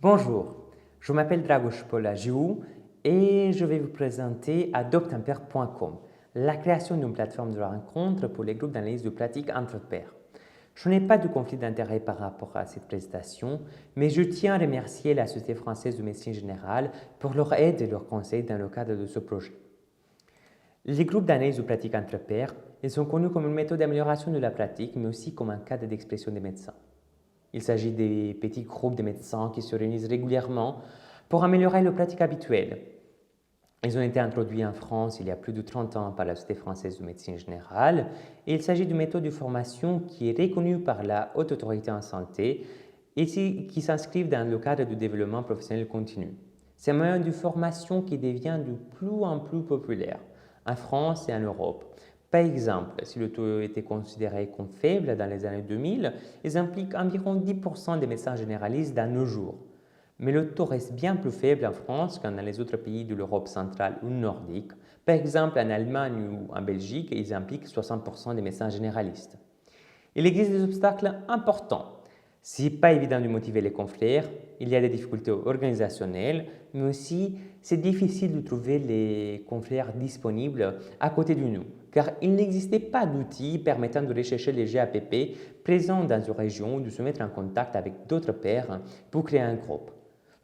Bonjour, je m'appelle Dragos Polagiu et je vais vous présenter adoptampere.com, la création d'une plateforme de rencontre pour les groupes d'analyse de pratique entre pairs. Je n'ai pas de conflit d'intérêt par rapport à cette présentation, mais je tiens à remercier la Société française de médecine générale pour leur aide et leurs conseils dans le cadre de ce projet. Les groupes d'analyse de pratique entre pairs, ils sont connus comme une méthode d'amélioration de la pratique, mais aussi comme un cadre d'expression des médecins. Il s'agit des petits groupes de médecins qui se réunissent régulièrement pour améliorer leur pratique habituelle. Ils ont été introduits en France il y a plus de 30 ans par la Société française de médecine générale et il s'agit d'une méthode de formation qui est reconnue par la Haute Autorité en santé et qui s'inscrivent dans le cadre du développement professionnel continu. C'est un moyen de formation qui devient de plus en plus populaire en France et en Europe. Par exemple, si le taux était considéré comme faible dans les années 2000, ils impliquent environ 10% des médecins généralistes dans nos jours. Mais le taux reste bien plus faible en France qu'en dans les autres pays de l'Europe centrale ou nordique. Par exemple, en Allemagne ou en Belgique, ils impliquent 60% des médecins généralistes. Il existe des obstacles importants. Ce n'est pas évident de motiver les confrères, il y a des difficultés organisationnelles, mais aussi c'est difficile de trouver les confrères disponibles à côté de nous, car il n'existait pas d'outils permettant de rechercher les GAPP présents dans une région ou de se mettre en contact avec d'autres pairs pour créer un groupe.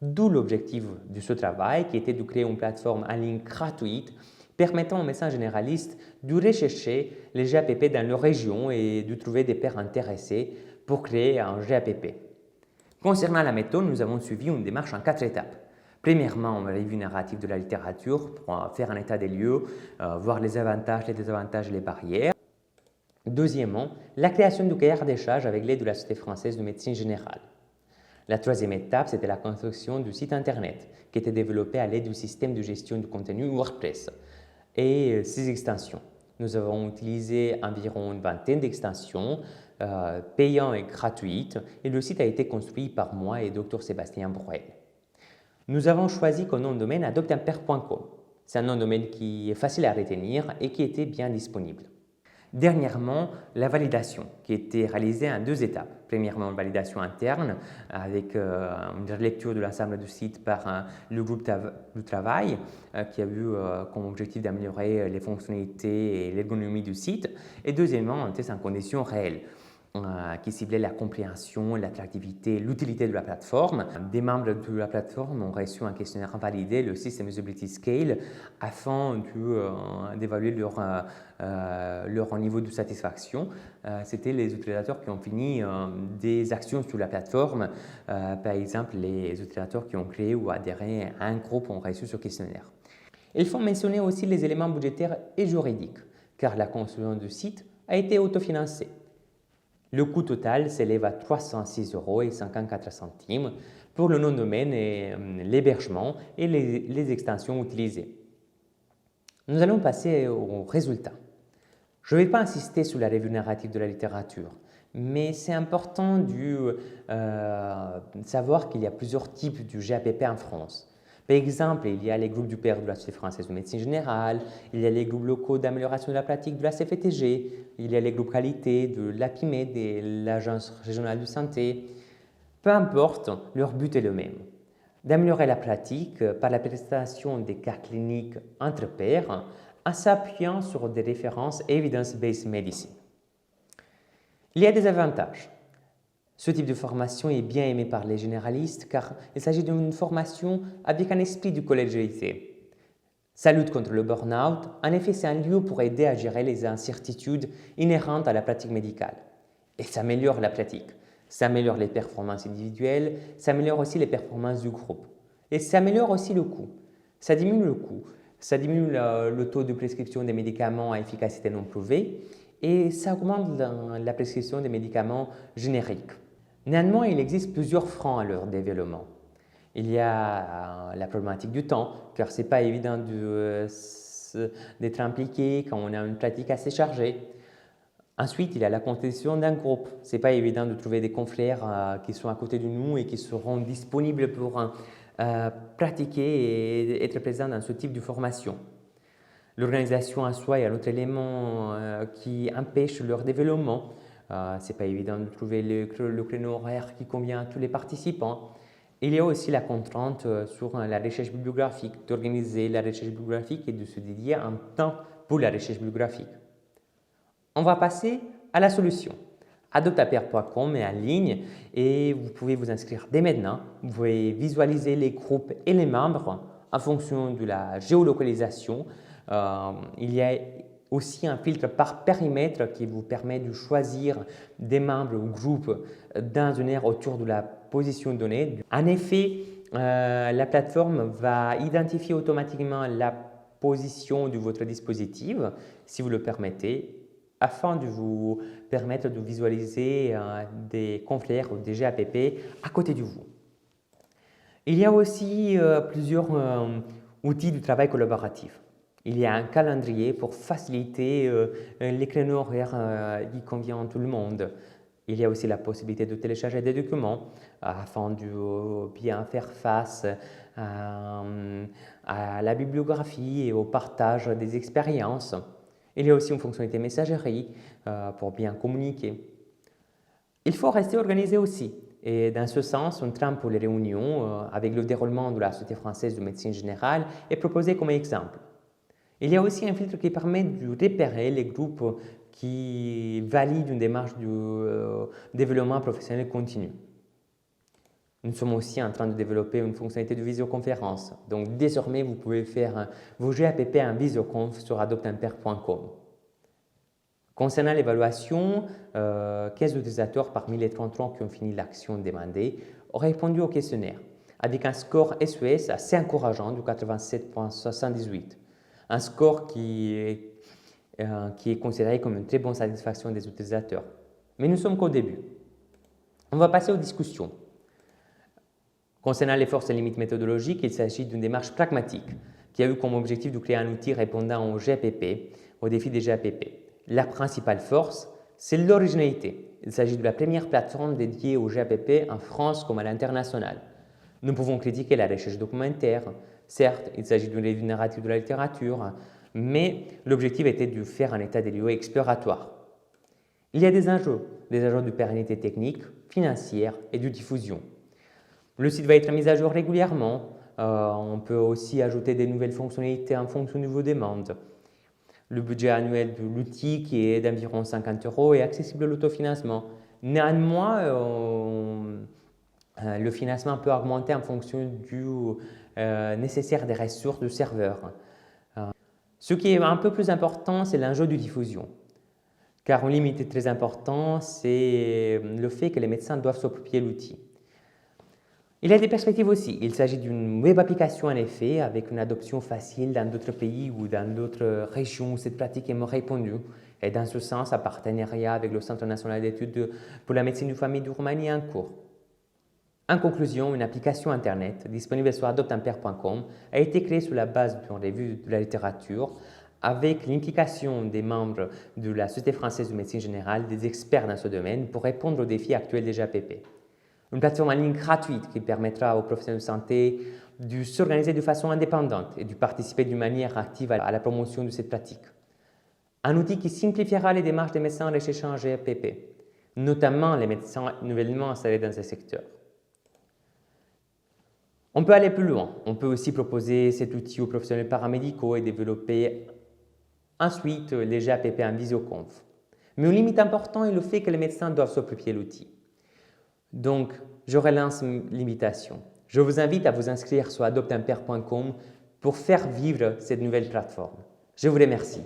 D'où l'objectif de ce travail qui était de créer une plateforme en ligne gratuite permettant aux médecins généralistes de rechercher les GAPP dans leur région et de trouver des pairs intéressés pour créer un GAPP. Concernant la méthode, nous avons suivi une démarche en 4 étapes. Premièrement, on a revu narrative de la littérature pour faire un état des lieux, voir les avantages, les désavantages et les barrières. Deuxièmement, la création du cahier d'échange avec l'aide de la Société française de médecine générale. La troisième étape, c'était la construction du site internet qui était développé à l'aide du système de gestion du contenu WordPress et ses extensions. Nous avons utilisé environ une vingtaine d'extensions payantes et gratuites et le site a été construit par moi et Dr Sébastien Bruel. Nous avons choisi comme nom de domaine adoptampere.com. C'est un nom de domaine qui est facile à retenir et qui était bien disponible. Dernièrement, la validation qui a été réalisée en 2 étapes. Premièrement, une validation interne avec une relecture de l'ensemble du site par le groupe de travail qui a eu comme objectif d'améliorer les fonctionnalités et l'ergonomie du site. Et deuxièmement, un test en conditions réelles qui ciblait la compréhension, l'attractivité, l'utilité de la plateforme. Des membres de la plateforme ont reçu un questionnaire validé, le System Usability Scale, afin d'évaluer leur niveau de satisfaction. C'était les utilisateurs qui ont fini des actions sur la plateforme. Par exemple, les utilisateurs qui ont créé ou adhéré à un groupe ont reçu ce questionnaire. Il faut mentionner aussi les éléments budgétaires et juridiques, car la construction du site a été autofinancée. Le coût total s'élève à 306,54 € pour le nom de domaine et l'hébergement et les extensions utilisées. Nous allons passer aux résultats. Je ne vais pas insister sur la revue narrative de la littérature, mais c'est important de savoir qu'il y a plusieurs types de GAPP en France. Par exemple, il y a les groupes du père de la Société française de médecine générale, il y a les groupes locaux d'amélioration de la pratique de la CFTG, il y a les groupes qualité de l'APIMED et l'Agence régionale de santé. Peu importe, leur but est le même, d'améliorer la pratique par la prestation des cas cliniques entre pairs en s'appuyant sur des références evidence-based medicine. Il y a des avantages. Ce type de formation est bien aimé par les généralistes car il s'agit d'une formation avec un esprit de collégialité. Ça lutte contre le burn-out, en effet c'est un lieu pour aider à gérer les incertitudes inhérentes à la pratique médicale. Et ça améliore la pratique, ça améliore les performances individuelles, ça améliore aussi les performances du groupe. Et ça améliore aussi le coût. Ça diminue le coût, ça diminue le taux de prescription des médicaments à efficacité non prouvée et ça augmente la prescription des médicaments génériques. Néanmoins, il existe plusieurs freins à leur développement. Il y a la problématique du temps, car ce n'est pas évident d'être impliqué quand on a une pratique assez chargée. Ensuite, il y a la constitution d'un groupe. Ce n'est pas évident de trouver des confrères qui sont à côté de nous et qui seront disponibles pour pratiquer et être présents dans ce type de formation. L'organisation en soi est un autre élément qui empêche leur développement. Ce n'est pas évident de trouver le créneau horaire qui convient à tous les participants. Il y a aussi la contrainte sur la recherche bibliographique, d'organiser la recherche bibliographique et de se dédier un temps pour la recherche bibliographique. On va passer à la solution. Adoptapair.com est en ligne et vous pouvez vous inscrire dès maintenant. Vous pouvez visualiser les groupes et les membres en fonction de la géolocalisation. Il y a aussi un filtre par périmètre qui vous permet de choisir des membres ou groupes dans une aire autour de la position donnée. En effet, la plateforme va identifier automatiquement la position de votre dispositif, si vous le permettez, afin de vous permettre de visualiser des confrères ou des GAPP à côté de vous. Il y a aussi plusieurs outils de travail collaboratif. Il y a un calendrier pour faciliter les créneaux horaires qui conviennent à tout le monde. Il y a aussi la possibilité de télécharger des documents afin de bien faire face à la bibliographie et au partage des expériences. Il y a aussi une fonctionnalité messagerie pour bien communiquer. Il faut rester organisé aussi. Et dans ce sens, un trame pour les réunions avec le déroulement de la Société française de médecine générale est proposé comme exemple. Il y a aussi un filtre qui permet de repérer les groupes qui valident une démarche de développement professionnel continu. Nous sommes aussi en train de développer une fonctionnalité de visioconférence. Donc, désormais, vous pouvez faire vos GAPP en visioconf sur adoptapair.com. Concernant l'évaluation, 15 utilisateurs parmi les 33 qui ont fini l'action demandée ont répondu au questionnaire avec un score SES assez encourageant de 87,78. Un score qui est considéré comme une très bonne satisfaction des utilisateurs. Mais nous sommes qu'au début. On va passer aux discussions. Concernant les forces et limites méthodologiques, il s'agit d'une démarche pragmatique qui a eu comme objectif de créer un outil répondant aux GAPP, aux défis des GAPP. La principale force, c'est l'originalité. Il s'agit de la première plateforme dédiée aux GAPP en France comme à l'international. Nous pouvons critiquer la recherche documentaire. Certes, il s'agit d'une revue narrative de la littérature, mais l'objectif était de faire un état des lieux exploratoire. Il y a des enjeux de pérennité technique, financière et de diffusion. Le site va être mis à jour régulièrement. On peut aussi ajouter des nouvelles fonctionnalités en fonction de vos demandes. Le budget annuel de l'outil, qui est d'environ 50 €, est accessible à l'autofinancement. Néanmoins, le financement peut augmenter en fonction du nécessaire des ressources du serveur. Ce qui est un peu plus important, c'est l'enjeu de diffusion. Car une limite très importante, c'est le fait que les médecins doivent s'approprier l'outil. Il y a des perspectives aussi. Il s'agit d'une web application en effet, avec une adoption facile dans d'autres pays ou dans d'autres régions où cette pratique est moins répandue. Et dans ce sens, un partenariat avec le Centre national d'études pour la médecine de famille de Roumanie est en cours. En conclusion, une application Internet disponible sur adoptapair.com a été créée sur la base d'une revue de la littérature avec l'implication des membres de la Société française de médecine générale, des experts dans ce domaine pour répondre aux défis actuels des GAPP. Une plateforme en ligne gratuite qui permettra aux professionnels de santé de s'organiser de façon indépendante et de participer d'une manière active à la promotion de cette pratique. Un outil qui simplifiera les démarches des médecins en recherche en GAPP, notamment les médecins nouvellement installés dans ce secteur. On peut aller plus loin. On peut aussi proposer cet outil aux professionnels paramédicaux et développer ensuite les GAPP en visioconf. Mais une limite importante est le fait que les médecins doivent s'approprier l'outil. Donc, je relance l'invitation. Je vous invite à vous inscrire sur adoptapair.com pour faire vivre cette nouvelle plateforme. Je vous remercie.